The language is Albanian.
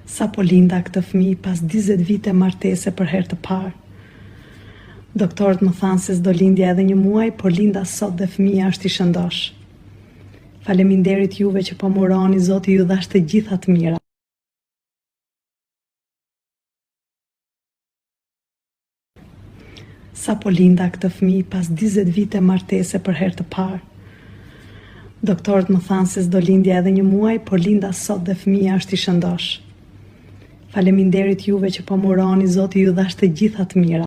Sa po linda këtë fëmijë pas 20 vite martese për herë të parë. Doktorët më thanë se s'do lindja edhe një muaj, por linda sot dhe fëmija është i shëndosh. Faleminderit juve që po muroni, Zoti ju dhash të gjitha të mira. Sa po linda këtë fëmijë pas 20 vite martese për herë të parë. Doktorët më thanë se s'do lindja edhe një muaj, por linda sot dhe fëmija është i shëndosh. Faleminderit juve që po muroni, Zoti ju dhash të gjitha të mira.